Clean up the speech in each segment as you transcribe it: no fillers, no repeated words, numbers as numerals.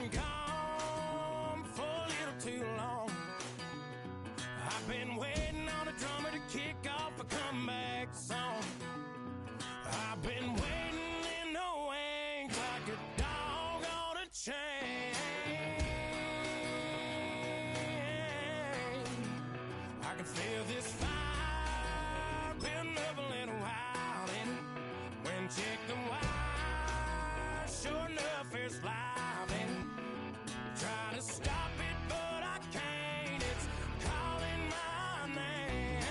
been gone for a little too long. I've been waiting on a drummer to kick off a comeback song. I've been waiting in the wings like a dog on a chain. I can feel this fire been up a little while, and when check the wire, sure enough it's live, and trying to stop it but I can't. It's calling my name,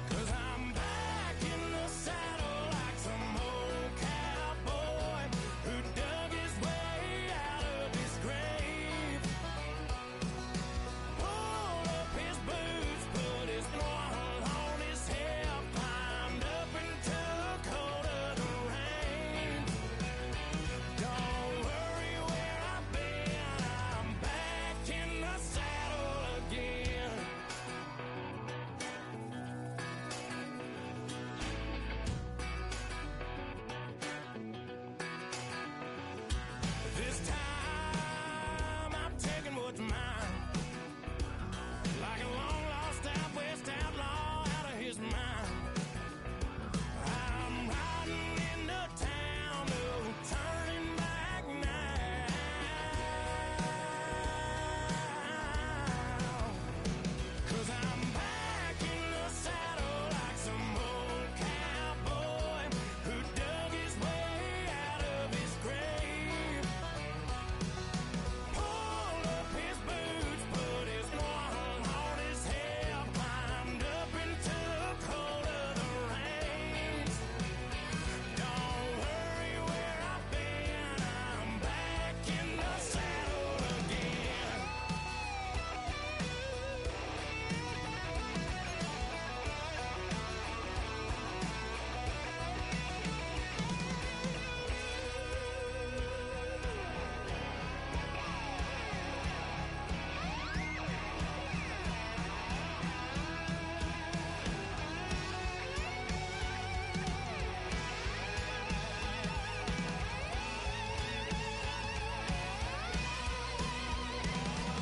'cause I'm back in the saddle like some old cowboy who dug his way out of his grave. Pulled up his boots, put his one on his hip, climbed up and took hold of the reins. Don't worry where I've been, I'm back in the saddle again. This time I'm taking what's mine, like a long lost out west outlaw out of his mind. I'm riding into town, no turning back now, 'cause I'm back in the saddle like some old cowboy who dug his way out of his grave. Pulled up his boots, put his one on his hip, climbed up and took hold of the reins. Don't worry where I've been, I'm back in the saddle again.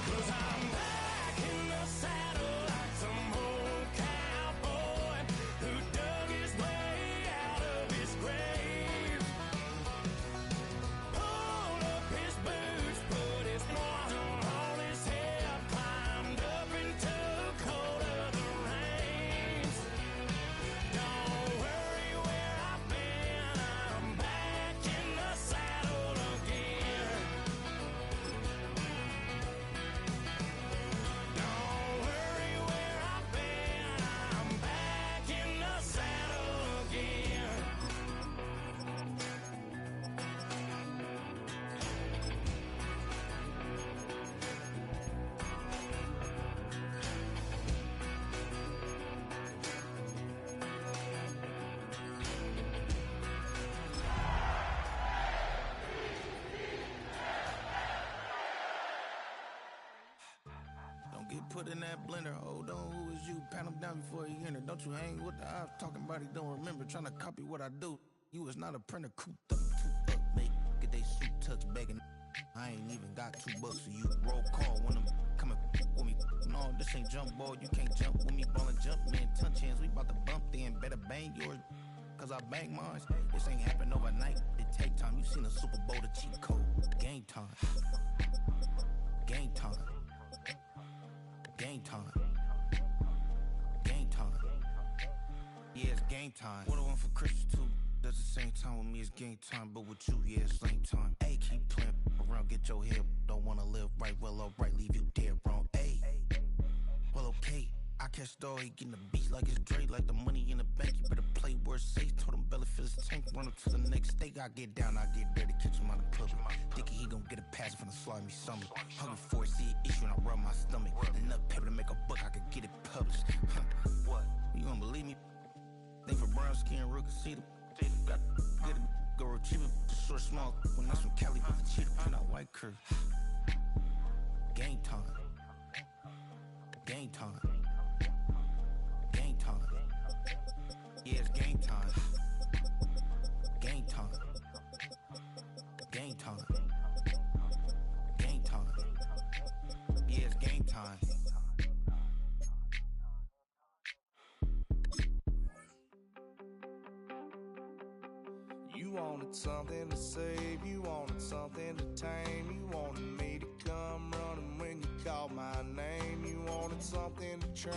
Cause I'm back in the saddle like some old cowboy who dug his way out of his grave. Pulled up his boots, put his one on his hip, climbed up and took hold of the reins. Don't worry where I've been, I'm back in the saddle again. Don't worry where I've been, I'm back in the saddle again. Don't get put in that blender. Hold on, who is you? Pat him down before he enter. Don't you hang with the ops talking about he don't remember. Trying to copy what I do. You was not a printer, cooped up, toot up, make get they suit tucks begging. I ain't even got $2, so you roll call when I'm coming with me. No, this ain't jump ball, you can't jump with me. Ballin' jump, man, touch hands, we bout to bump then. Better bang yours, cause I bang mine. This ain't happen overnight, it take time. You seen a Super Bowl, the cheat code. Game time. Game time. Game time. Game time. Yeah, it's game time. What I want for Christmas too. Does the same time with me, it's game time. But with you, yeah, it's lame time. Ayy, keep playing around, get your head. Don't wanna live right, well, alright, leave you dead wrong. Ayy, well, okay. I catch the dog, he getting the beat like it's Dre, like the money in the bank. You better play where it's safe. Told him belly fill his tank, run up to the next steak. I get down, I get dirty, catch him on the public. Thinking he gon' get a pass from the slaughter me stomach. Hungry for it, see an issue and I rub my stomach. Enough paper to make a book, I could get it published. What? You don't believe me? Think for brown skin, real can see them. Got good, go retrieve it, short, small. When that's from Cali, but the cheetah print out white curve. Game time. Game time. Game time. Yeah, it's game time. Game time. wanted something to save, you wanted something to tame, you wanted me to come running when you called my name, you wanted something to train.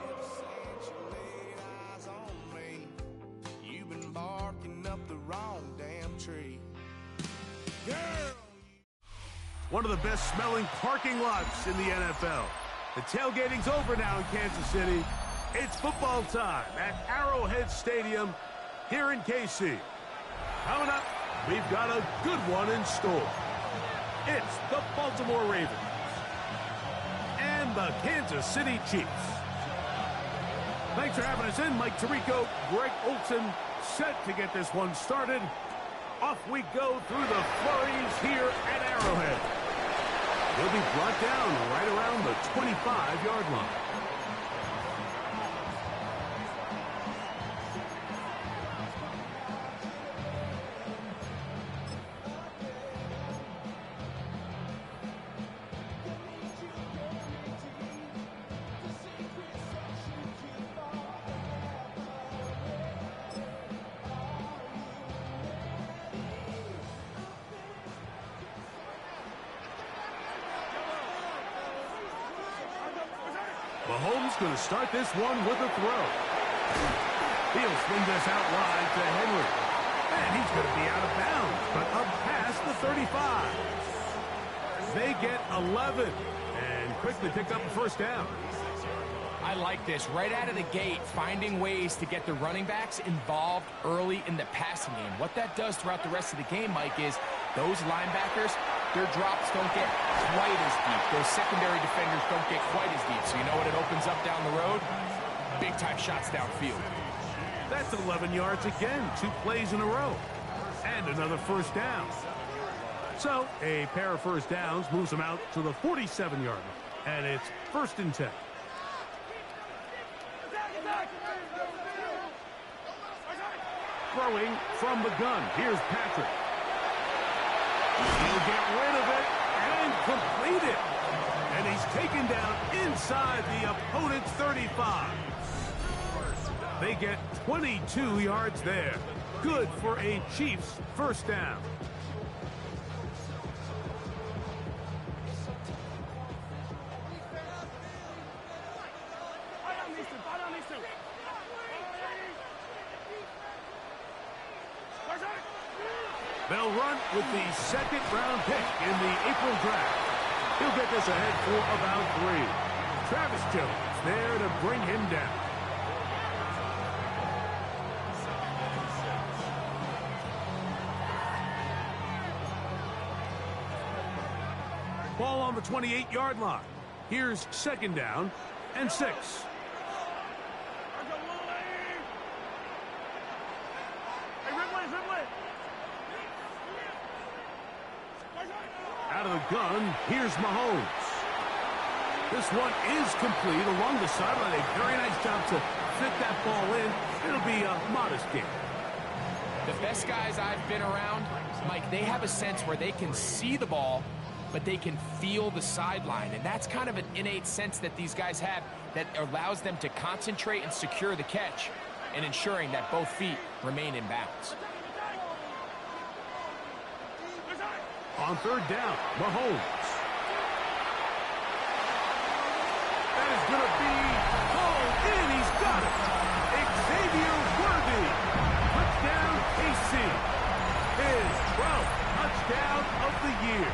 Ever since you laid eyes on me, you've been barking up the wrong damn tree. Girl! One of the best smelling parking lots in the NFL. The tailgating's over now in Kansas City. It's football time at Arrowhead Stadium here in KC. Coming up, we've got a good one in store. It's the Baltimore Ravens and the Kansas City Chiefs. Thanks for having us in. Mike Tirico, Greg Olson, set to get this one started. Off we go through the flurries here at Arrowhead. He'll be brought down right around the 25-yard line. Mahomes going to start this one with a throw. He'll swing this out wide to Henry. And he's going to be out of bounds, but up past the 35. They get 11 and quickly pick up a first down. I like this. Right out of the gate, finding ways to get the running backs involved early in the passing game. What that does throughout the rest of the game, Mike, is those linebackers, their drops don't get quite as deep. Those secondary defenders don't get quite as deep. So you know what it opens up down the road? Big-time shots downfield. That's 11 yards again, 2 plays in a row. And another first down. So a pair of first downs moves them out to the 47-yard line. And it's 1st and 10. Throwing from the gun. Here's Patrick. He'll get rid of it and complete it. And he's taken down inside the opponent's 35. They get 22 yards there. Good for a Chiefs first down. They'll run with the 2nd-round pick in the April draft. He'll get this ahead for about 3. Travis Jones there to bring him down. Ball on the 28-yard line. Here's 2nd down and 6. Out of the gun, here's Mahomes. This one is complete along the sideline. A very nice job to fit that ball in. It'll be a modest game. The best guys I've been around, Mike, they have a sense where they can see the ball, but they can feel the sideline. And that's kind of an innate sense that these guys have that allows them to concentrate and secure the catch and ensuring that both feet remain in bounds. On 3rd down, Mahomes. That is going to be hauled in. He's got it. Xavier Worthy. Touchdown, KC. His 12th touchdown of the year.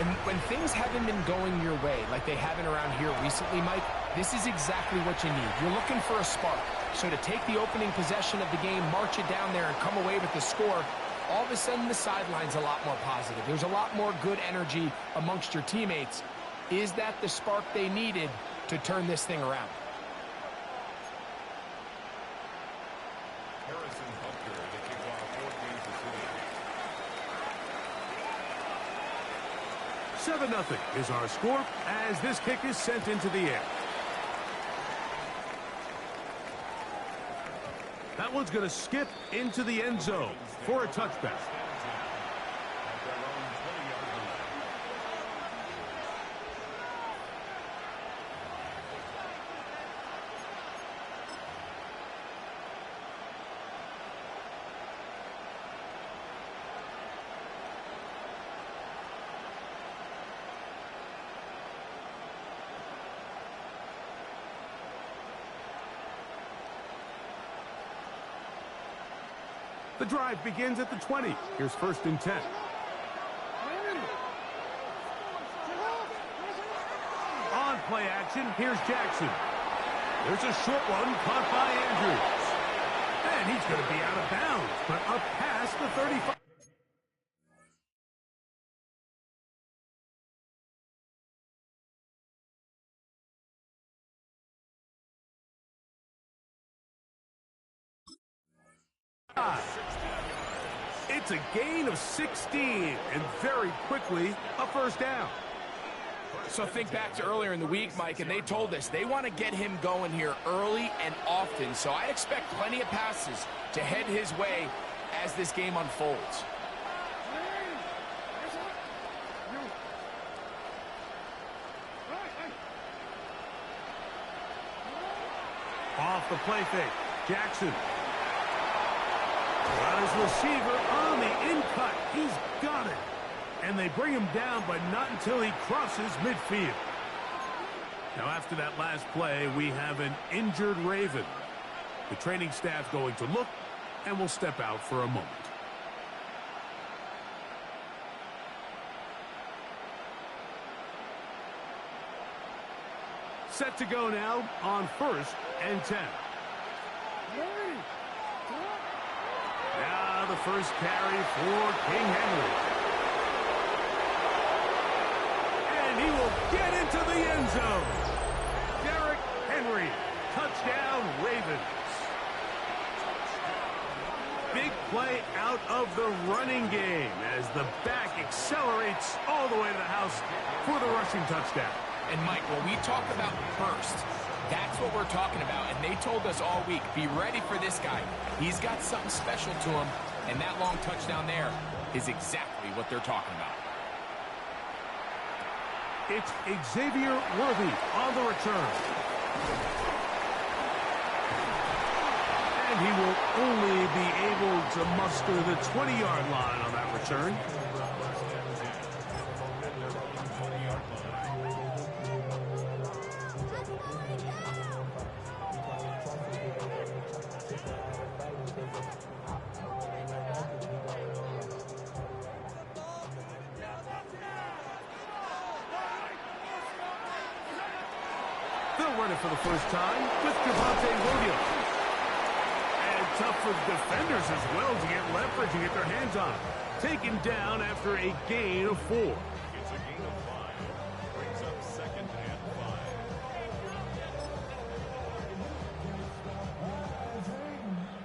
And when things haven't been going your way like they haven't around here recently, Mike, this is exactly what you need. You're looking for a spark. So to take the opening possession of the game, march it down there, and come away with the score, all of a sudden the sideline's a lot more positive. There's a lot more good energy amongst your teammates. Is that the spark they needed to turn this thing around? 7-0 is our score as this kick is sent into the air. That one's going to skip into the end zone for a touchback. The drive begins at the 20. Here's 1st and 10. On play action, here's Jackson. There's a short one caught by Andrews. And he's going to be out of bounds, but up past the 35. It's a gain of 16, and very quickly, a 1st down. So think back to earlier in the week, Mike, and they told us they want to get him going here early and often. So I expect plenty of passes to head his way as this game unfolds. Off the play fake, Jackson. Got his receiver on the in-cut. He's got it. And they bring him down, but not until he crosses midfield. Now, after that last play, we have an injured Raven. The training staff going to look, and will step out for a moment. Set to go now on 1st and 10. Now the first carry for King Henry. And he will get into the end zone. Derrick Henry, touchdown Ravens. Big play out of the running game as the back accelerates all the way to the house for the rushing touchdown. And Mike, when we talk about burst, that's what we're talking about. And they told us all week, be ready for this guy. He's got something special to him. And that long touchdown there is exactly what they're talking about. It's Xavier Worthy on the return. And he will only be able to muster the 20-yard line on that return. They'll run it for the first time with Javonte Williams. And tough for the defenders as well to get leverage and get their hands on him. Taken down after a gain of 4. It's a gain of 5. Brings up 2nd and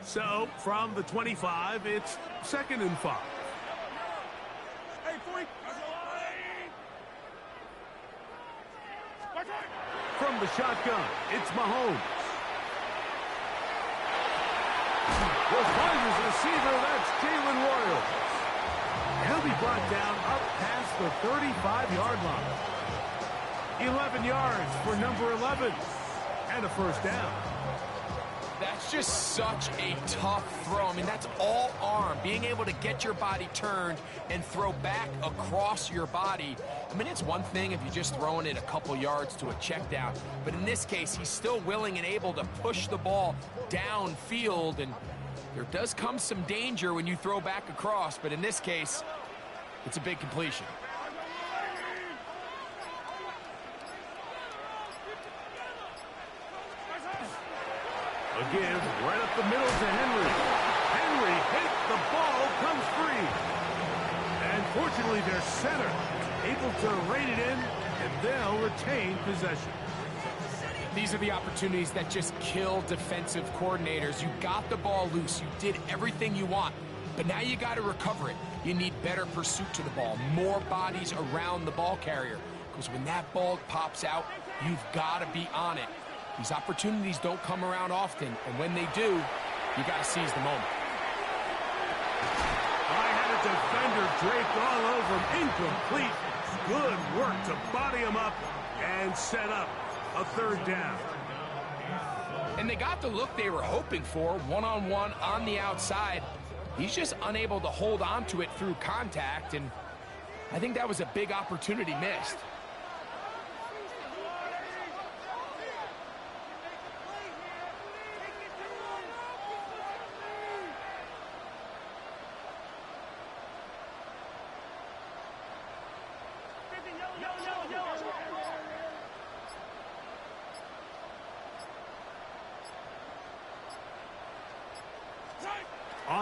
5. So, from the 25, it's 2nd and 5. From the shotgun, it's Mahomes. Will find his receiver, that's Jalen Royal. He'll be brought down up past the 35-yard line. 11 yards for number 11. And a 1st down. That's just such a tough throw. I mean, that's all arm. Being able to get your body turned and throw back across your body. I mean, it's one thing if you're just throwing it a couple yards to a check down. But in this case, he's still willing and able to push the ball downfield. And there does come some danger when you throw back across. But in this case, it's a big completion. A give right up the middle to Henry. Henry hit, the ball comes free. And fortunately, their center able to rein it in, and they'll retain possession. These are the opportunities that just kill defensive coordinators. You got the ball loose. You did everything you want. But now you got to recover it. You need better pursuit to the ball, more bodies around the ball carrier. Because when that ball pops out, you've got to be on it. These opportunities don't come around often, and when they do, you got to seize the moment. I had a defender draped all over him. Incomplete. Good work to body him up and set up a 3rd down. And they got the look they were hoping for, one-on-one on the outside. He's just unable to hold on to it through contact, and I think that was a big opportunity missed.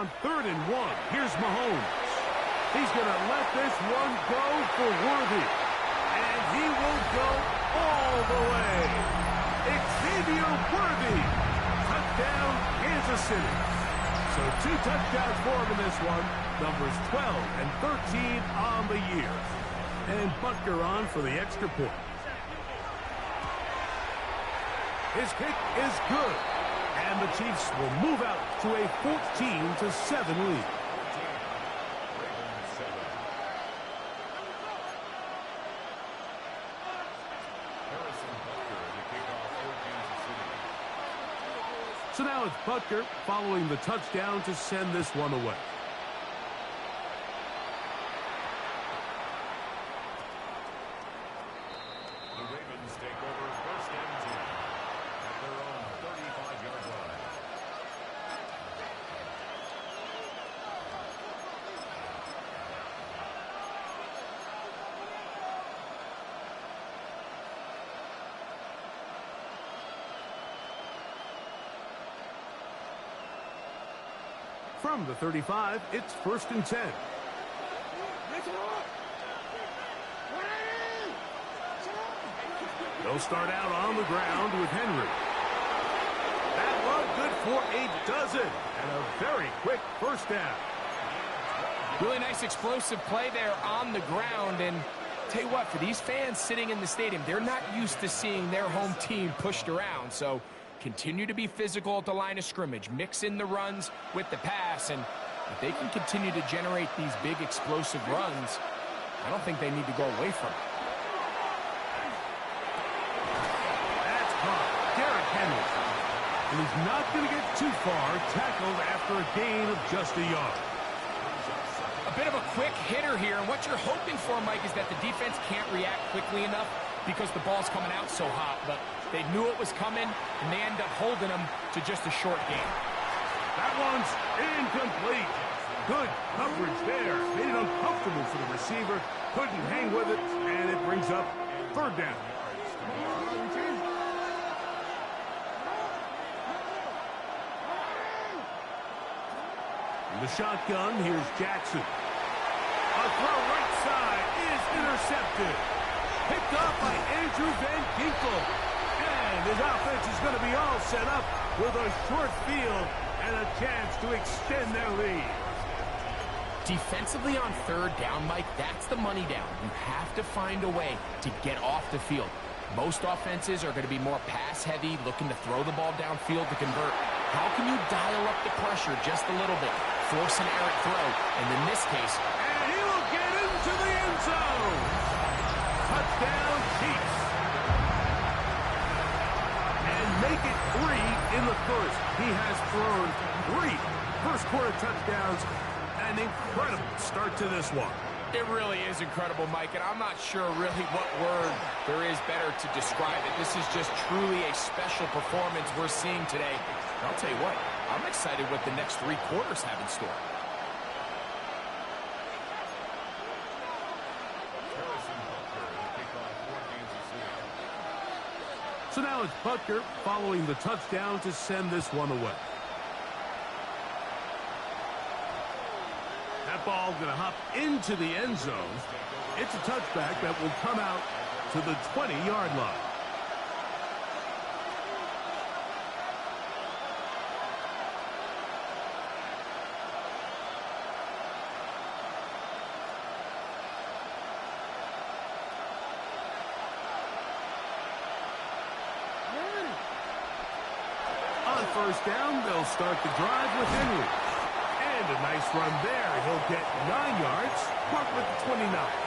on 3rd and 1. Here's Mahomes. He's going to let this one go for Worthy. And he will go all the way. Xavier Worthy. Touchdown, Kansas City. So 2 touchdowns for him in this one. Numbers 12 and 13 on the year. And Butker on for the extra point. His kick is good. And the Chiefs will move out to a 14-7 lead. So now it's Butker following the touchdown to send this one away. The Ravens take over 1st and 10 at their own 35-yard line. From the 35, it's 1st and 10. They'll start out on the ground with Henry. That one good for a dozen. And a very quick first down. Really nice explosive play there on the ground. And tell you what, for these fans sitting in the stadium, they're not used to seeing their home team pushed around. So continue to be physical at the line of scrimmage. Mix in the runs with the pass. And if they can continue to generate these big explosive runs, I don't think they need to go away from it. That's caught. Derrick Henry. And he's not going to get too far, tackled after a gain of just a yard. A bit of a quick hitter here, and what you're hoping for, Mike, is that the defense can't react quickly enough because the ball's coming out so hot, but they knew it was coming, and they end up holding them to just a short gain. That one's incomplete. Good coverage there. Made it uncomfortable for the receiver. Couldn't hang with it, and it brings up 3rd down. In the shotgun, here's Jackson. A throw right side is intercepted. Picked up by Andrew Van Ginkel. And his offense is going to be all set up with a short field and a chance to extend their lead. Defensively on 3rd down, Mike, that's the money down. You have to find a way to get off the field. Most offenses are going to be more pass-heavy, looking to throw the ball downfield to convert. How can you dial up the pressure just a little bit? Force an errant throw, and in this case... And he will get into the end zone! Touchdown, Chiefs! And make it 3 in the first. He has thrown 3 first-quarter touchdowns. An incredible start to this one. It really is incredible, Mike, and I'm not sure really what word there is better to describe it. This is just truly a special performance we're seeing today. And I'll tell you what, I'm excited what the next 3 quarters have in store. So now it's Butker following the touchdown to send this one away. That ball going to hop into the end zone. It's a touchback that will come out to the 20-yard line. On 1st down, they'll start the drive with Henry. And a nice run there. He'll get 9 yards. Mark with the 29.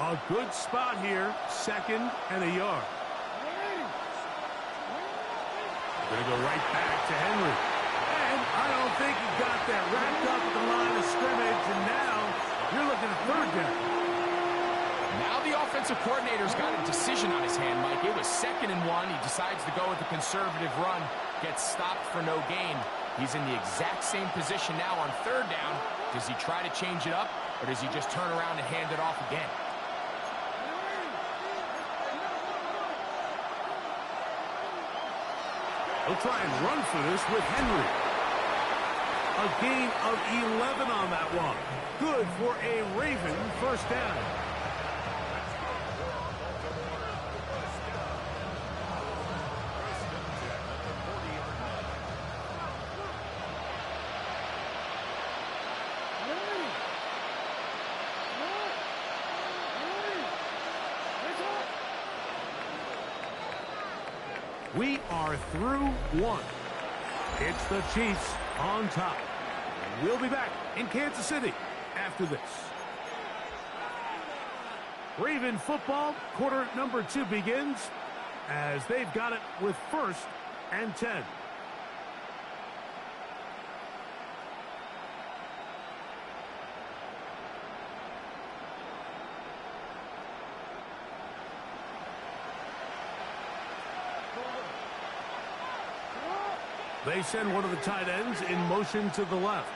A good spot here. 2nd and a yard. Going to go right back to Henry. And I don't think he got that wrapped up at the line of scrimmage. And now you're looking at 3rd down. Now the offensive coordinator's got a decision on his hand, Mike. It was 2nd and 1. He decides to go with the conservative run. gets stopped for no gain. He's in the exact same position now on third down. Does he try to change it up, or does he just turn around and hand it off again? He'll try and run for this with Henry. A gain of 11 on that one. Good for a Raven first down. We are through one. It's the Chiefs on top. We'll be back in Kansas City after this. Raven football, quarter number 2 begins as they've got it with 1st and 10. They send one of the tight ends in motion to the left.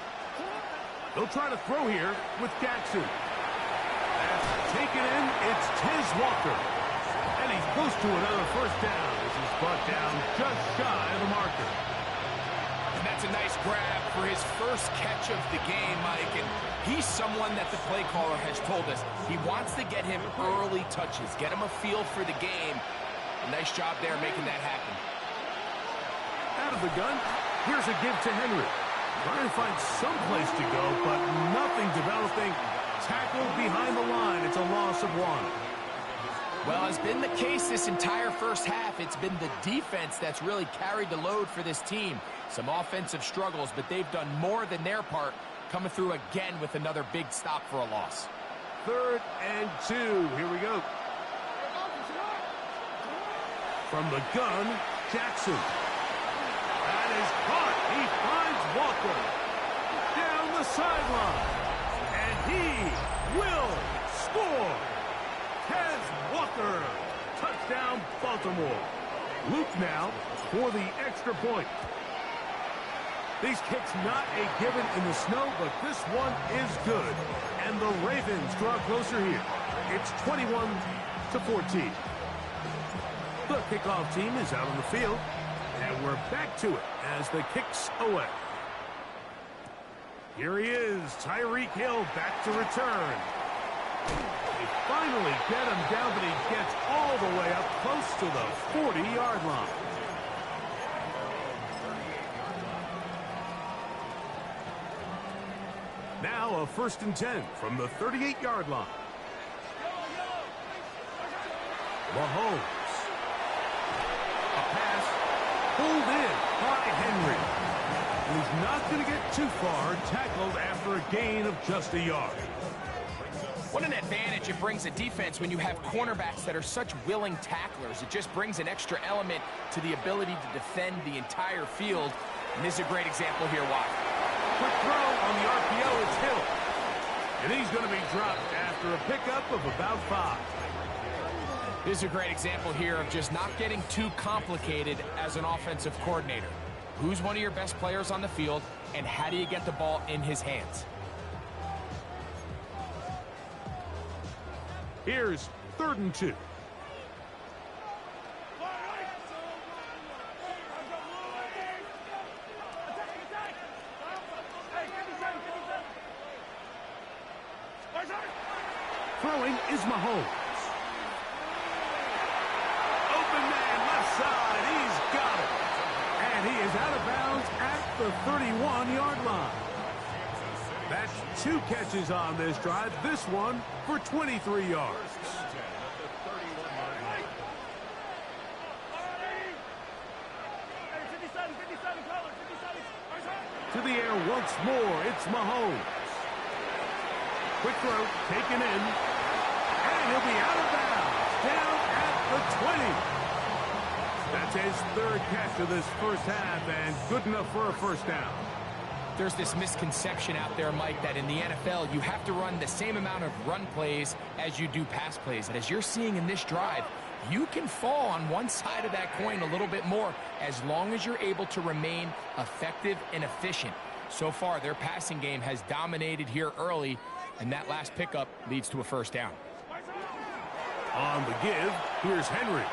They'll try to throw here with Jackson. That's taken in. It's Tiz Walker. And he's close to another first down as he's brought down just shy of the marker. And that's a nice grab for his first catch of the game, Mike. And he's someone that the play caller has told us he wants to get him early touches, get him a feel for the game. A nice job there making that happen. Out of the gun, here's a give to Henry. Trying to find some place to go, but nothing developing. Tackled behind the line. It's a loss of 1. Well, it's been the case this entire first half. It's been the defense that's really carried the load for this team. Some offensive struggles, but they've done more than their part, coming through again with another big stop for a loss. 3rd and 2. Here we go. From the gun, Jackson. That is caught. He finds Walker down the sideline. And he will score. Tez Walker. Touchdown, Baltimore. Luke now for the extra point. These kicks not a given in the snow, but this one is good. And the Ravens draw closer here. It's 21-14. The kickoff team is out on the field. And we're back to it as the kick's away. Here he is, Tyreek Hill back to return. They finally get him down, but he gets all the way up close to the 40-yard line. Now a 1st and 10 from the 38-yard line. Mahomes. A pass. Pulled in by Henry. He's not going to get too far, tackled after a gain of just a yard. What an advantage it brings a defense when you have cornerbacks that are such willing tacklers. It just brings an extra element to the ability to defend the entire field. And this is a great example here. Why? Quick throw on the RPO. It's Hill. And he's going to be dropped after a pickup of about 5. This is a great example here of just not getting too complicated as an offensive coordinator. Who's one of your best players on the field, and how do you get the ball in his hands? Here's 3rd and 2. Throwing is Mahomes. Open man, left side. He's got it. And he is out of bounds at the 31-yard line. That's 2 catches on this drive. This one for 23 yards. To the air once more. It's Mahomes. Quick throw, taken in. And he'll be out of bounds. Down at the 20. That's his 3rd catch of this first half, and good enough for a first down. There's this misconception out there, Mike, that in the NFL, you have to run the same amount of run plays as you do pass plays. And as you're seeing in this drive, you can fall on one side of that coin a little bit more as long as you're able to remain effective and efficient. So far, their passing game has dominated here early, and that last pickup leads to a first down. On the give, here's Henry.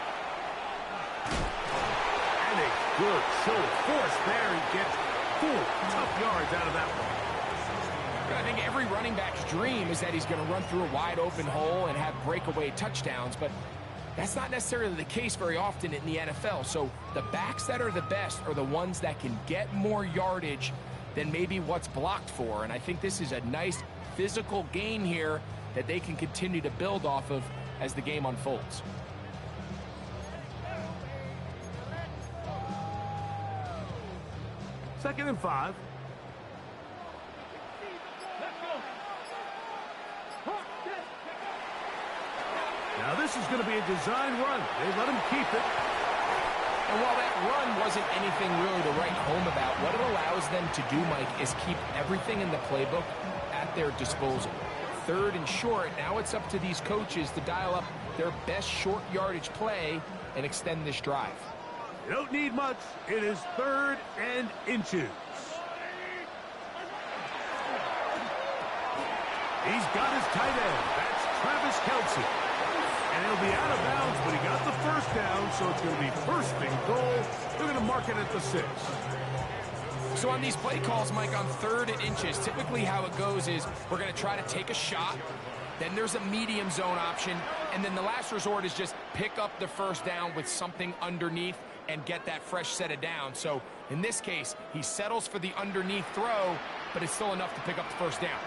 And a good show of force there. He gets 4 tough yards out of that one. I think every running back's dream is that he's going to run through a wide open hole and have breakaway touchdowns, but that's not necessarily the case very often in the NFL. So the backs that are the best are the ones that can get more yardage than maybe what's blocked for. And I think this is a nice physical gain here that they can continue to build off of as the game unfolds. Second and 5. Now this is going to be a design run. They let him keep it. And while that run wasn't anything really to write home about, what it allows them to do, Mike, is keep everything in the playbook at their disposal. Third and short, now it's up to these coaches to dial up their best short yardage play and extend this drive. You don't need much. It is 3rd and inches. He's got his tight end. That's Travis Kelce. And he'll be out of bounds, but he got the first down, so it's going to be 1st and goal. They're going to mark it at the 6. So on these play calls, Mike, on 3rd and inches, typically how it goes is we're going to try to take a shot. Then there's a medium zone option. And then the last resort is just pick up the first down with something underneath and get that fresh set of down. So in this case, he settles for the underneath throw, but it's still enough to pick up the first down.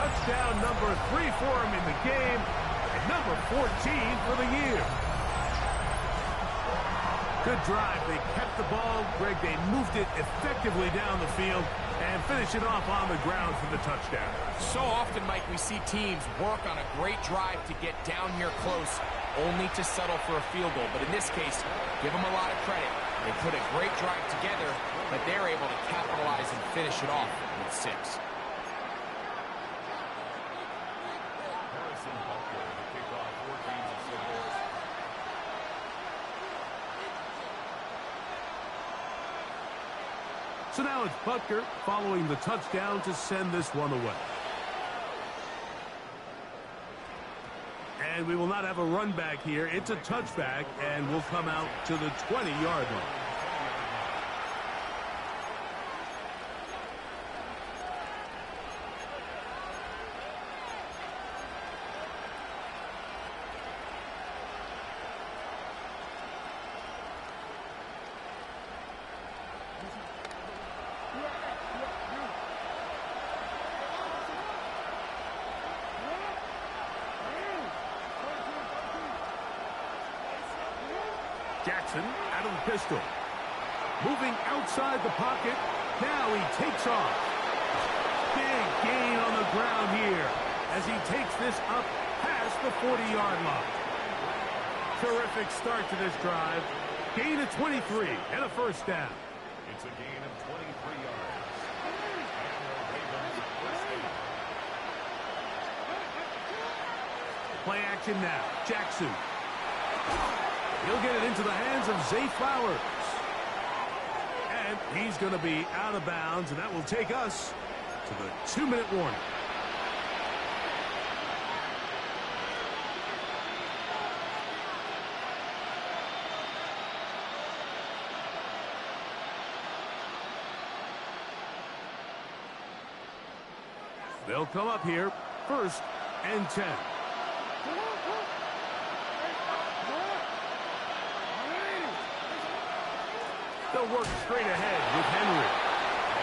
Touchdown number 3 for him in the game, and number 14 for the year. Good drive. They kept the ball. Greg, they moved it effectively down the field and finished it off on the ground for the touchdown. So often, Mike, we see teams work on a great drive to get down here close, only to settle for a field goal. But in this case, give them a lot of credit. They put a great drive together, but they're able to capitalize and finish it off with 6. So now it's Butker following the touchdown to send this one away. And we will not have a run back here. It's a touchback, and we'll come out to the 20-yard line. Jackson out of the pistol. Moving outside the pocket. Now he takes off. Big gain on the ground here as he takes this up past the 40-yard line. Terrific start to this drive. Gain of 23 and a first down. It's a gain of 23 yards. And the Ravens first down. Play action now. Jackson. He'll get it into the hands of Zay Flowers. And he's going to be out of bounds, and that will take us to the 2-minute warning. They'll come up here, 1st and 10. They'll work straight ahead with Henry.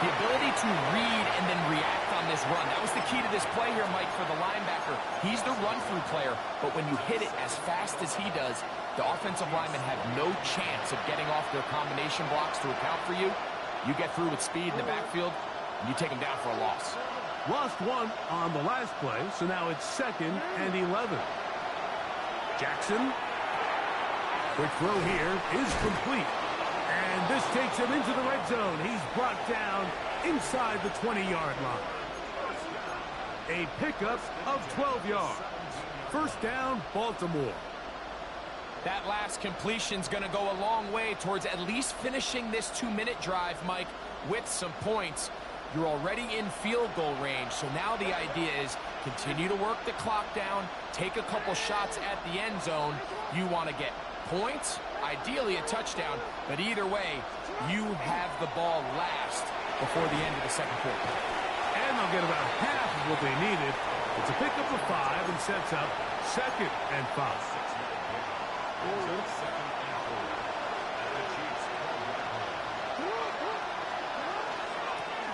The ability to read and then react on this run. That was the key to this play here, Mike, for the linebacker. He's the run-through player, but when you hit it as fast as he does, the offensive linemen have no chance of getting off their combination blocks to account for you. You get through with speed in the backfield, and you take him down for a loss. Lost 1 on the last play, so now it's 2nd and 11. Jackson. Quick throw here is complete. And this takes him into the red zone. He's brought down inside the 20-yard line. A pickup of 12 yards. First down, Baltimore. That last completion's going to go a long way towards at least finishing this 2-minute drive, Mike, with some points. You're already in field goal range, so now the idea is continue to work the clock down, take a couple shots at the end zone. You want to get points, ideally a touchdown, but either way, you have the ball last before the end of the second quarter. And they'll get about half of what they needed. It's a pickup of 5 and sets up 2nd and 5.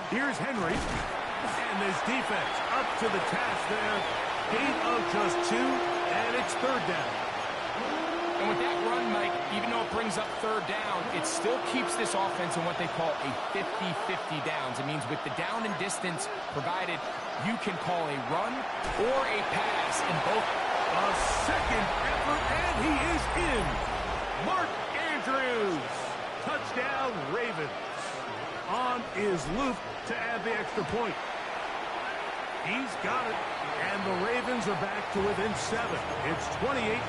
Here's Henry, and this defense up to the task there. Gain of just 2, and it's 3rd down. And with that run, Mike, even though it brings up 3rd down, it still keeps this offense in what they call a 50-50 downs. It means with the down and distance provided, you can call a run or a pass in both. A second effort, and he is in. Mark Andrews. Touchdown, Ravens. On is Luke to add the extra point. He's got it, and the Ravens are back to within 7. It's 28-21.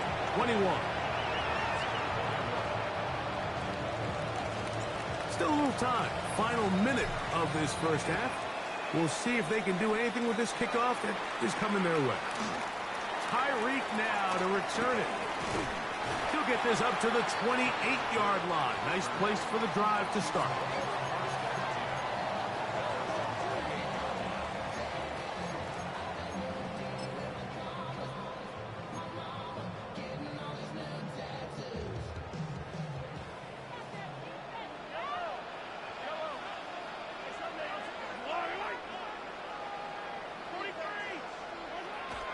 Still a little time. Final minute of this first half. We'll see if they can do anything with this kickoff that is coming their way. Tyreek now to return it. He'll get this up to the 28-yard line. Nice place for the drive to start.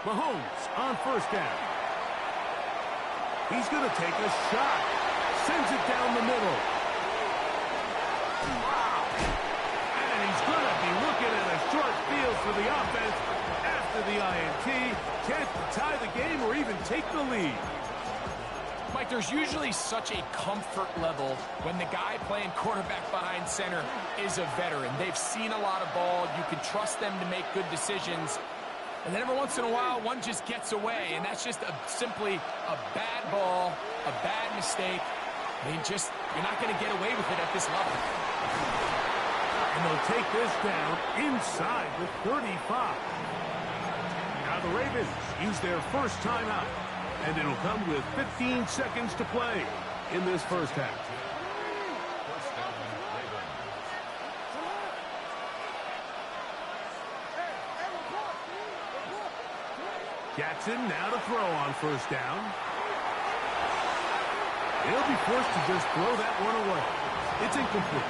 Mahomes on first down. He's going to take a shot. Sends it down the middle. Wow. And he's going to be looking at a short field for the offense after the INT. Can't tie the game or even take the lead. Mike, there's usually such a comfort level when the guy playing quarterback behind center is a veteran. They've seen a lot of ball. You can trust them to make good decisions. And then every once in a while, one just gets away, and that's just simply a bad ball, a bad mistake. I mean, you're not going to get away with it at this level. And they'll take this down inside the 35. Now the Ravens use their first timeout, and it'll come with 15 seconds to play in this first half. Jackson now to throw on first down. He'll be forced to just throw that one away. It's incomplete.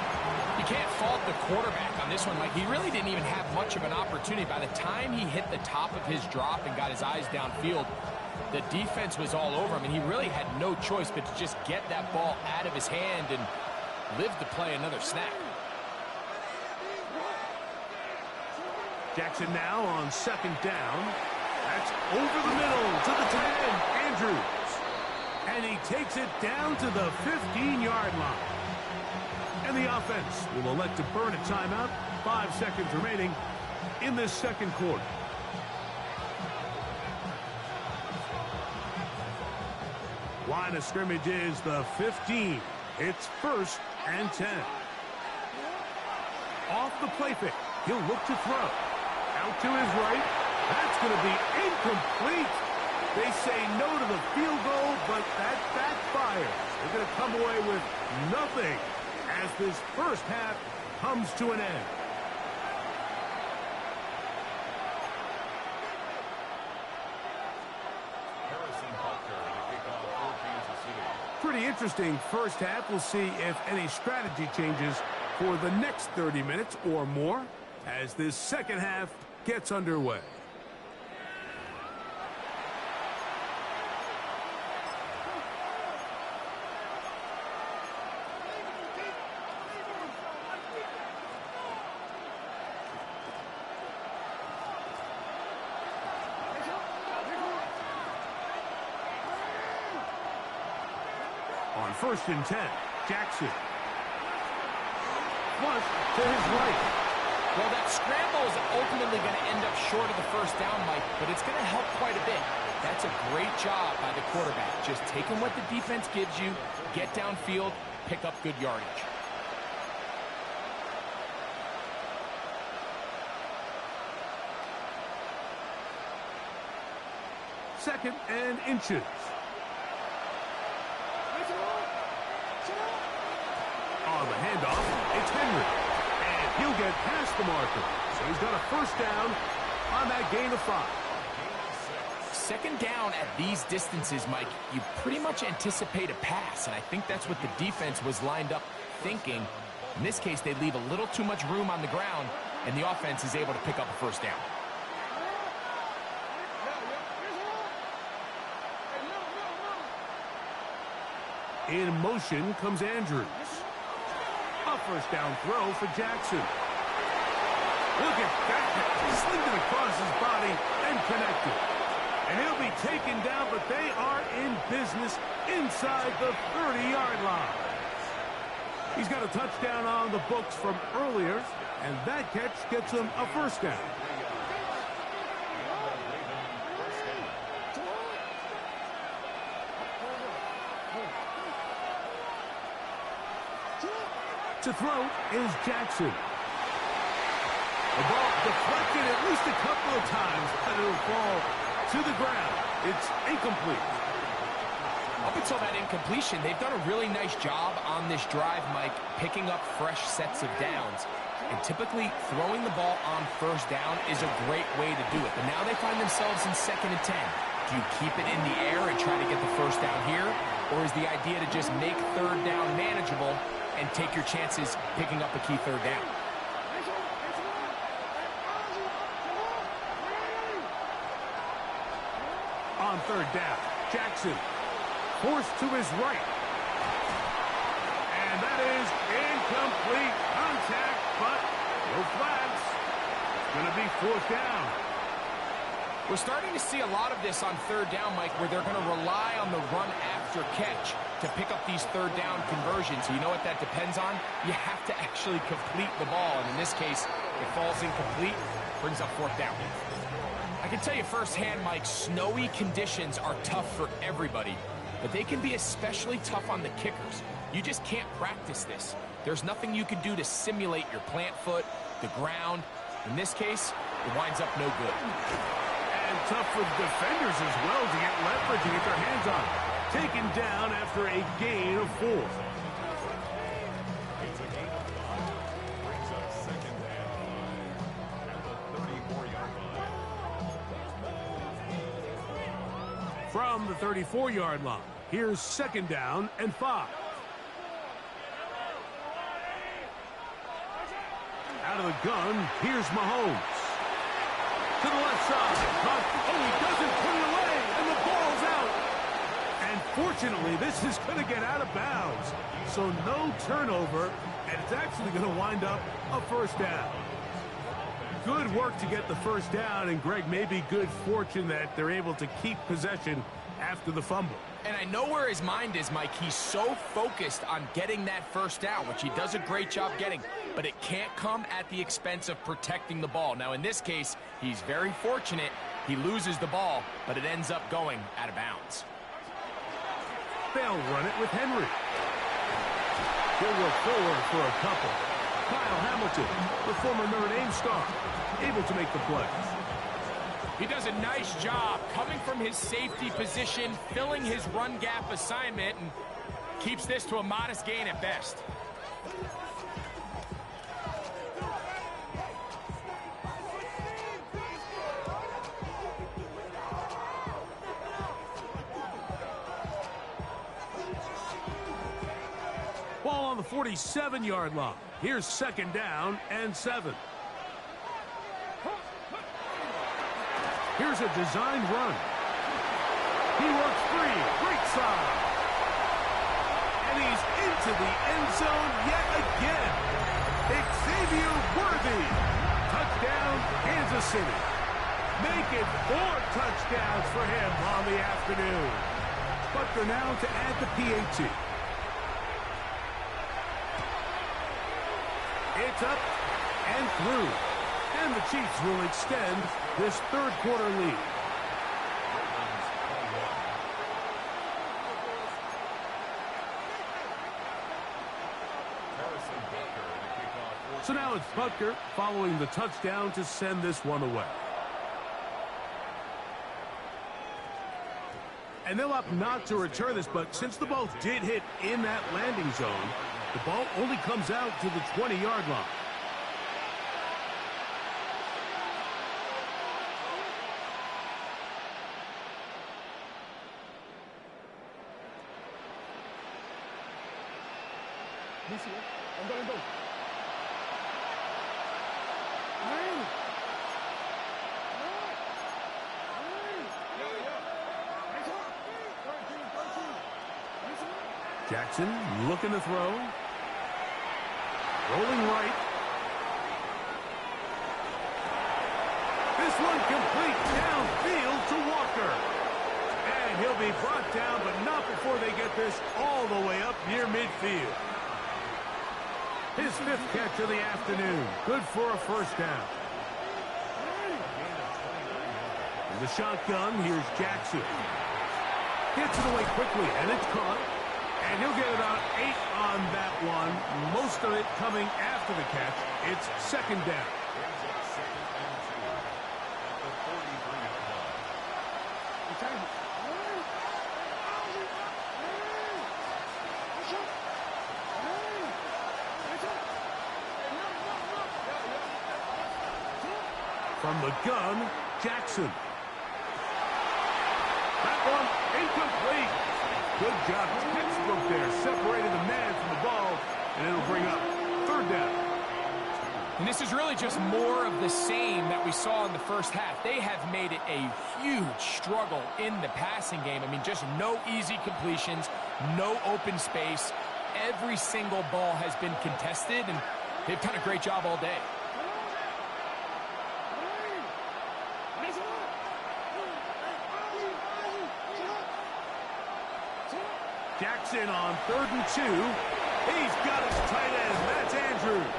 You can't fault the quarterback on this one, Mike. He really didn't even have much of an opportunity. By the time he hit the top of his drop and got his eyes downfield, the defense was all over him, and he really had no choice but to just get that ball out of his hand and live to play another snap. Jackson now on second down. That's over the middle to the tight end, Andrews. And he takes it down to the 15-yard line. And the offense will elect to burn a timeout. 5 seconds remaining in this second quarter. Line of scrimmage is the 15. It's 1st and 10. Off the play fake. He'll look to throw. Out to his right. That's going to be incomplete. They say no to the field goal, but that backfires. They're going to come away with nothing as this first half comes to an end. Pretty interesting first half. We'll see if any strategy changes for the next 30 minutes or more as this second half gets underway. on 1st and 10. Jackson. Flush to his right. Well, that scramble is ultimately going to end up short of the first down, Mike, but it's going to help quite a bit. That's a great job by the quarterback. Just taking what the defense gives you, get downfield, pick up good yardage. Second and inches. On the handoff, it's Henry. And he'll get past the marker. So he's got a first down on that gain of 5. Second down at these distances, Mike, you pretty much anticipate a pass, and I think that's what the defense was lined up thinking. In this case, they leave a little too much room on the ground, and the offense is able to pick up a first down. In motion comes Andrews. A first down throw for Jackson. Look at that. Slinged it across his body and connected. And he'll be taken down, but they are in business inside the 30-yard line. He's got a touchdown on the books from earlier, and that catch gets him a first down. To throw is Jackson. The ball deflected at least a couple of times, and it'll fall to the ground. It's incomplete. Up until that incompletion, they've done a really nice job on this drive, Mike, picking up fresh sets of downs. And typically, throwing the ball on first down is a great way to do it. But now they find themselves in 2nd and 10. Do you keep it in the air and try to get the first down here? Or is the idea to just make 3rd down manageable and take your chances picking up a key 3rd down? On 3rd down, Jackson forced to his right. And that is incomplete contact, but no flags. It's going to be 4th down. We're starting to see a lot of this on 3rd down, Mike, where they're going to rely on the run after catch to pick up these 3rd down conversions. You know what that depends on? You have to actually complete the ball, and in this case, it falls incomplete, brings up 4th down. I can tell you firsthand, Mike, snowy conditions are tough for everybody, but they can be especially tough on the kickers. You just can't practice this. There's nothing you can do to simulate your plant foot, the ground. In this case, it winds up no good. And tough for the defenders as well to get leverage and get their hands on it. Taken down after a gain of 4. It's a gain of 5. Brings up 2nd and 5 at the 34-yard line. From the 34-yard line, here's 2nd down and 5. Out of the gun, here's Mahomes. To the left side. Oh, he doesn't put it away, and the ball's out. And fortunately, this is going to get out of bounds. So no turnover, and it's actually going to wind up a first down. Good work to get the first down, and Greg, maybe good fortune that they're able to keep possession after the fumble. And I know where his mind is, Mike. He's so focused on getting that first down, which he does a great job getting, but it can't come at the expense of protecting the ball. Now, in this case, he's very fortunate. He loses the ball, but it ends up going out of bounds. They'll run it with Henry. He'll work forward for a couple. Kyle Hamilton, the former Notre Dame star, able to make the play. He does a nice job coming from his safety position, filling his run gap assignment, and keeps this to a modest gain at best. Ball on the 47-yard line. Here's 2nd down and 7. Here's a designed run. He works free. Great side. And he's into the end zone yet again. Xavier Worthy. Touchdown, Kansas City. Make it 4 touchdowns for him on the afternoon. But they're now to add the PAT. It's up and through. And the Chiefs will extend this third quarter lead. So now it's Butker following the touchdown to send this one away. And they'll opt not to return this, but since the ball did hit in that landing zone, the ball only comes out to the 20-yard line. Jackson looking to throw. Rolling right. This one complete downfield to Walker. And he'll be brought down, but not before they get this all the way up near midfield. His fifth catch of the afternoon. Good for a first down. In the shotgun, here's Jackson. Gets it away quickly, and it's caught. And he'll get about 8 on that one. Most of it coming after the catch. It's second down. From the gun, Jackson. That one incomplete. Good job. Textbook there. Separated the man from the ball, and it'll bring up third down. And this is really just more of the same that we saw in the first half. They have made it a huge struggle in the passing game. I mean, just no easy completions, no open space. Every single ball has been contested, and they've done a great job all day. Jackson on 3rd and 2. He's got his tight end. That's Andrews.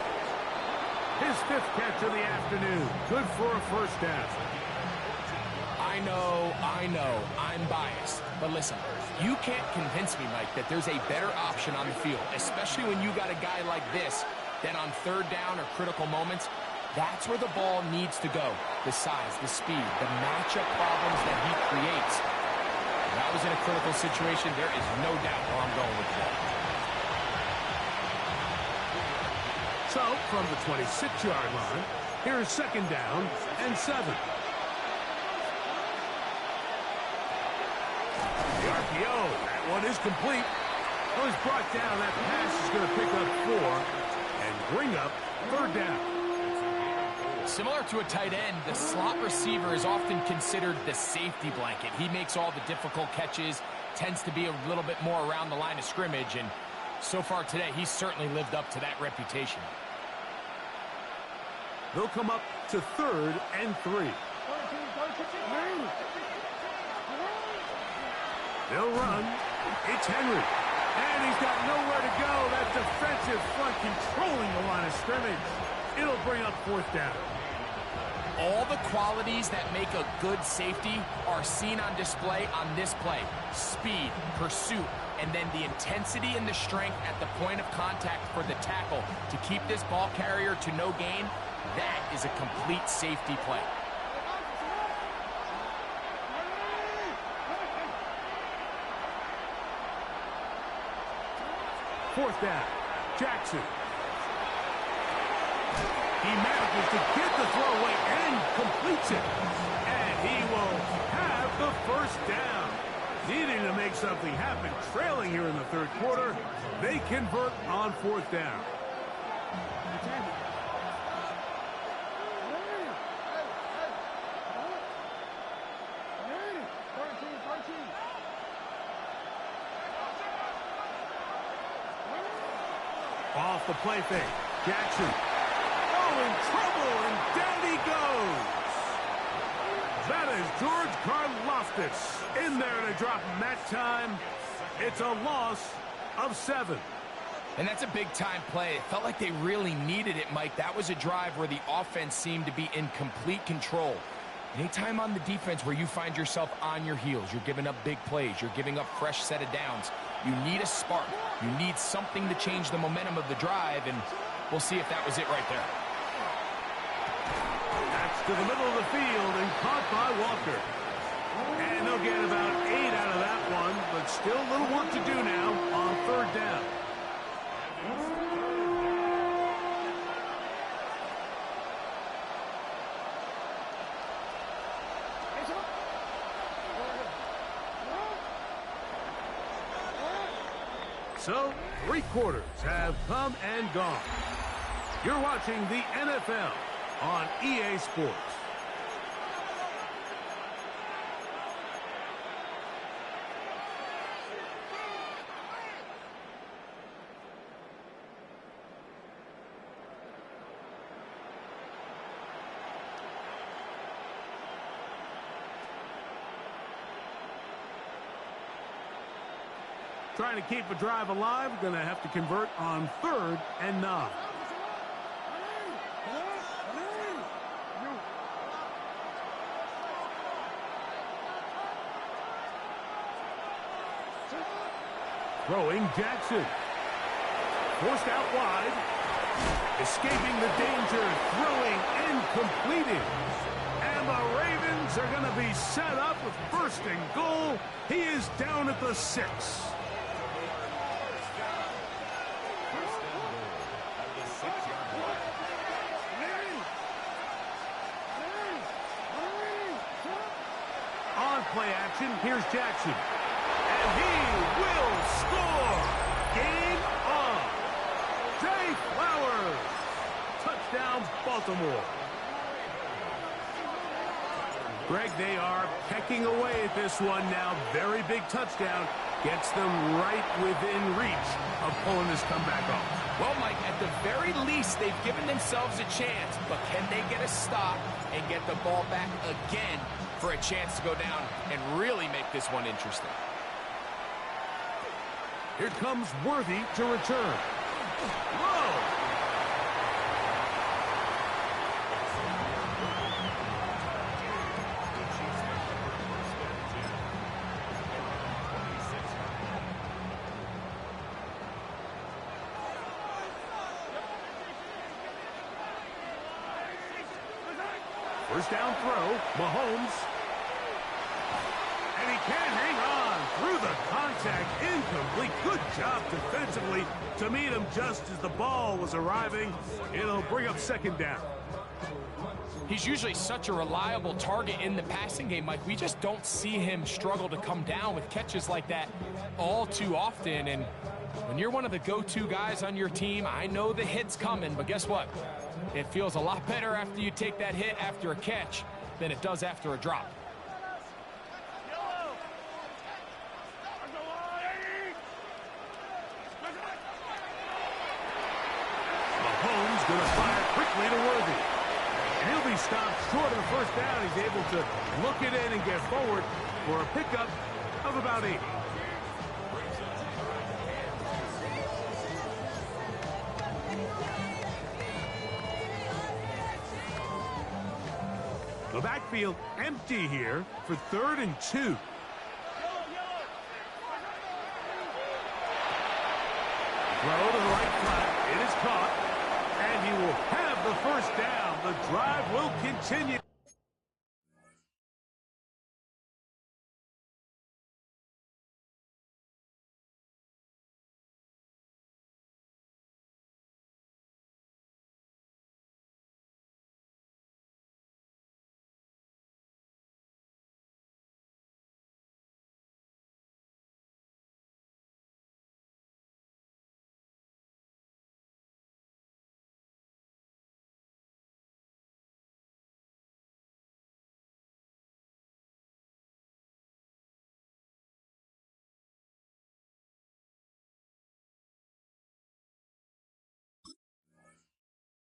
His fifth catch of the afternoon. Good for a first down. I know, I'm biased. But listen, you can't convince me, Mike, that there's a better option on the field, especially when you got a guy like this, that on third down or critical moments, that's where the ball needs to go. The size, the speed, the matchup problems that he creates. If I was in a critical situation, there is no doubt where I'm going with the ball. So, from the 26-yard line, here's second down and 7. The RPO, that one is complete. Well, he's brought down. That pass is going to pick up 4 and bring up third down. Similar to a tight end, the slot receiver is often considered the safety blanket. He makes all the difficult catches, tends to be a little bit more around the line of scrimmage, and so far today, he's certainly lived up to that reputation. They'll come up to 3rd and 3. They'll run. It's Henry. And he's got nowhere to go. That defensive front controlling the line of scrimmage. It'll bring up 4th down. All the qualities that make a good safety are seen on display on this play. Speed, pursuit, and then the intensity and the strength at the point of contact for the tackle to keep this ball carrier to no gain. That is a complete safety play. Fourth down, Jackson. He manages to get the throw away and completes it. And he will have the first down. Needing to make something happen, trailing here in the third quarter. They convert on 4th down. Off the play fake. Jackson. Oh, in trouble, and down he goes. That is George Karlaftis in there to drop him that time. It's a loss of 7. And that's a big-time play. It felt like they really needed it, Mike. That was a drive where the offense seemed to be in complete control. Anytime on the defense where you find yourself on your heels, you're giving up big plays, you're giving up fresh set of downs, you need a spark. You need something to change the momentum of the drive, and we'll see if that was it right there. That's to the middle of the field and caught by Walker. And they'll get about 8 out of that one, but still a little work to do now on third down. So, 3 quarters have come and gone. You're watching the NFL on EA Sports. Trying to keep a drive alive, going to have to convert on 3rd and 9. Throwing Jackson. Forced out wide. Escaping the danger. Throwing and completing. And the Ravens are going to be set up with 1st and goal. He is down at the 6. On play action, here's Jackson. And he will score! Game on! Zay Flowers! Touchdown, Baltimore. Greg, they are pecking away at this one now. Very big touchdown. Gets them right within reach of pulling this comeback off. Well, Mike, at the very least, they've given themselves a chance. But can they get a stop and get the ball back again for a chance to go down and really make this one interesting? Here comes Worthy to return. Whoa! First down throw, Mahomes. And he can't hang on through the contact. Incomplete. Good job defensively to meet him just as the ball was arriving. It'll bring up 2nd down. He's usually such a reliable target in the passing game, Mike. We just don't see him struggle to come down with catches like that all too often. And when you're one of the go-to guys on your team, I know the hit's coming, but guess what? It feels a lot better after you take that hit after a catch than it does after a drop. Mahomes going to fire quickly to Worthy. And he'll be stopped short of the 1st down. He's able to look it in and get forward for a pickup of about 8. The backfield empty here for 3rd and 2. Throw to the right flat. It is caught. And he will have the 1st down. The drive will continue.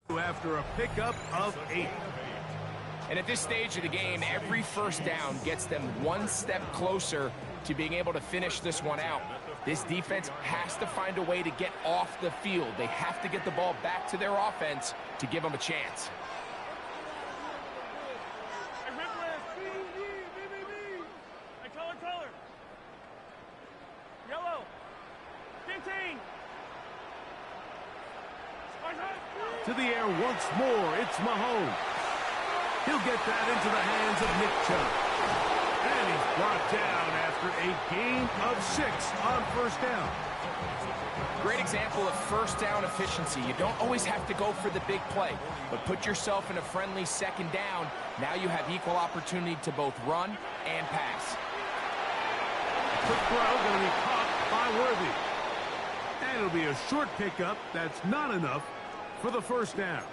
After a pickup of 8. And at this stage of the game, every 1st down gets them 1 step closer to being able to finish this one out. This defense has to find a way to get off the field. They have to get the ball back to their offense to give them a chance. Yellow. 15. To the air once more, it's Mahomes. He'll get that into the hands of Nick Chubb. And he's brought down after a gain of 6 on first down. Great example of first down efficiency. You don't always have to go for the big play, but put yourself in a friendly second down. Now you have equal opportunity to both run and pass. Quick throw going to be caught by Worthy. And it'll be a short pickup. That's not enough for the first down.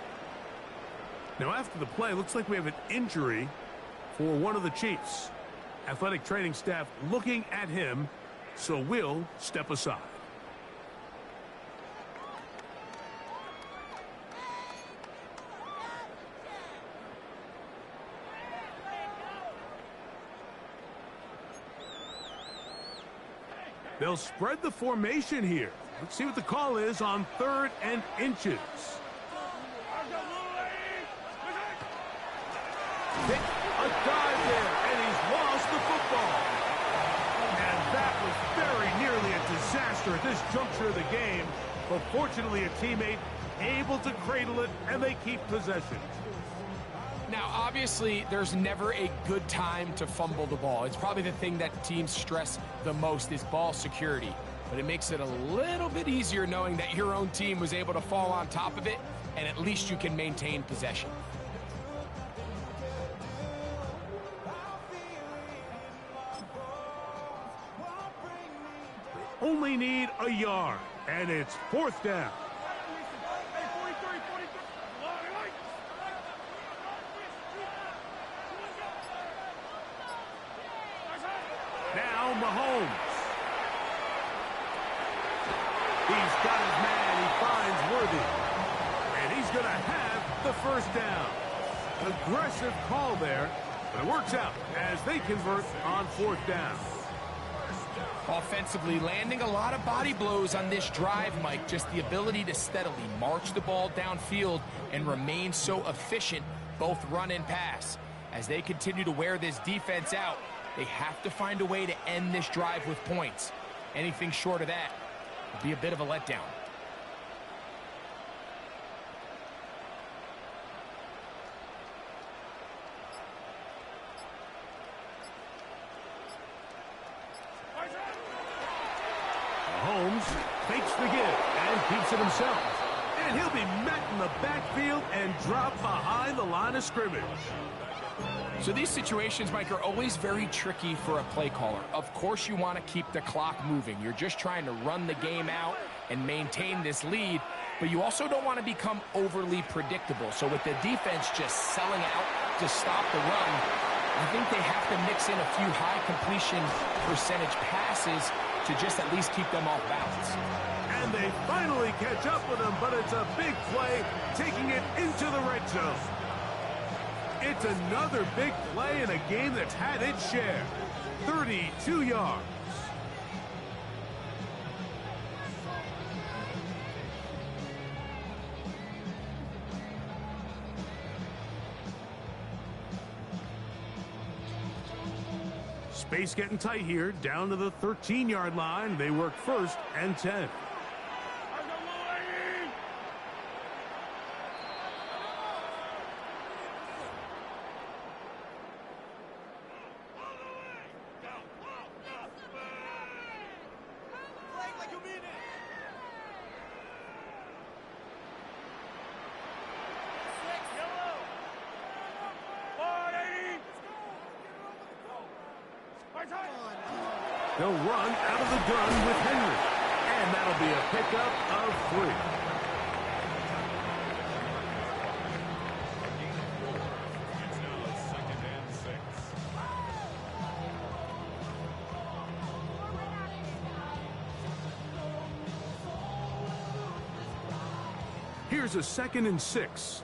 Now after the play, looks like we have an injury for one of the Chiefs. Athletic training staff looking at him, so we'll step aside. They'll spread the formation here. Let's see what the call is on 3rd and inches. Hit a dive there, and he's lost the football. And that was very nearly a disaster at this juncture of the game. But fortunately, a teammate able to cradle it, and they keep possession. Now, obviously, there's never a good time to fumble the ball. It's probably the thing that teams stress the most is ball security. But it makes it a little bit easier knowing that your own team was able to fall on top of it, and at least you can maintain possession. Only need a yard, and it's 4th down. Now Mahomes. He's got his man. He finds Worthy. And he's going to have the first down. Aggressive call there, but it works out as they convert on 4th down. Offensively, landing a lot of body blows on this drive, Mike. Just the ability to steadily march the ball downfield and remain so efficient, both run and pass. As they continue to wear this defense out, they have to find a way to end this drive with points. Anything short of that would be a bit of a letdown. Mahomes fakes the give and keeps it himself. And he'll be met in the backfield and dropped behind the line of scrimmage. So these situations, Mike, are always very tricky for a play caller. Of course you want to keep the clock moving. You're just trying to run the game out and maintain this lead, but you also don't want to become overly predictable. So with the defense just selling out to stop the run, I think they have to mix in a few high completion percentage passes to just at least keep them off balance. And they finally catch up with him, but it's a big play, taking it into the red zone. It's another big play in a game that's had its share. 32 yards. Space getting tight here, down to the 13-yard line. They work 1st and 10. They'll run out of the gun with Henry. And that'll be a pickup of 3. It's now 2nd and 6. Here's a 2nd and 6.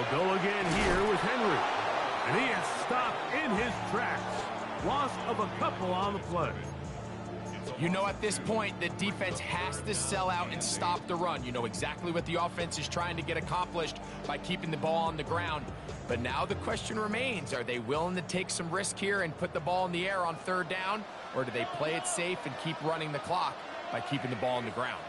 They'll go again here with Henry. And he is stopped in his tracks. Loss of a couple on the play. You know, at this point, the defense has to sell out and stop the run. You know exactly what the offense is trying to get accomplished by keeping the ball on the ground. But now the question remains, are they willing to take some risk here and put the ball in the air on 3rd down? Or do they play it safe and keep running the clock by keeping the ball on the ground?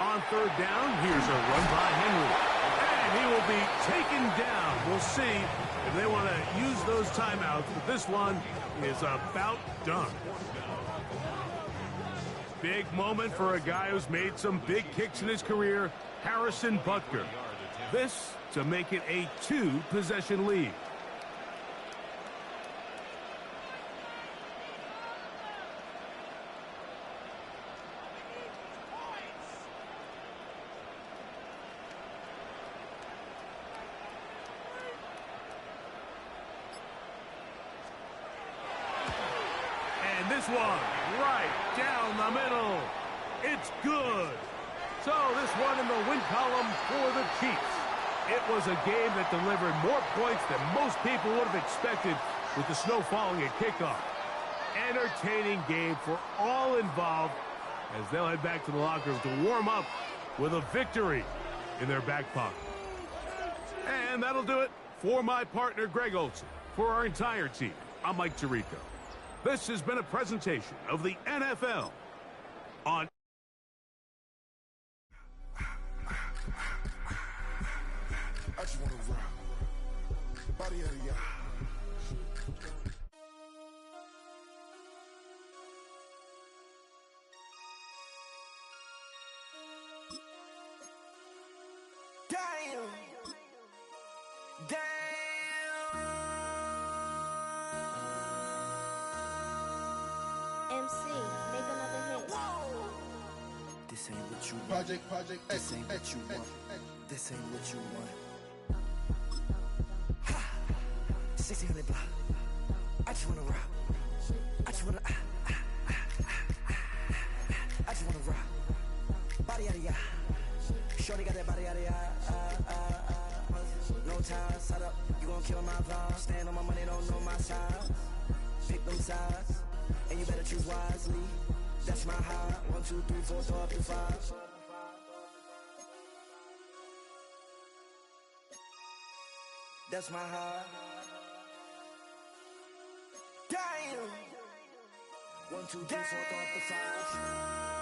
On 3rd down, here's a run by Henry. And he will be taken down. We'll see if they want to use those timeouts, but this one is about done. Big moment for a guy who's made some big kicks in his career, Harrison Butker. This to make it a 2-possession lead. This one right down the middle. It's good. So this one in the win column for the Chiefs. It was a game that delivered more points than most people would have expected with the snow falling at kickoff. Entertaining game for all involved as they'll head back to the locker room to warm up with a victory in their back pocket. And that'll do it for my partner, Greg Olson. For our entire team, I'm Mike Tirico. This has been a presentation of the NFL on... I just want to rock. Body of the yard. Damn. MC, make another hit. This ain't what you want. Project, This ain't what you want. This ain't what you want. 1600 block. I just wanna rock. I just wanna. I just wanna rock. Body out of ya. Shorty got that body out of ya. No time, set up. You gon' kill my vibe. Stand on my money, don't know my size. Pick them sides, and you better choose wisely. That's my high. 1, 2, 3, 4, throw up to 5. That's my high. Damn. 1, 2, 3, 4, throw up to 5.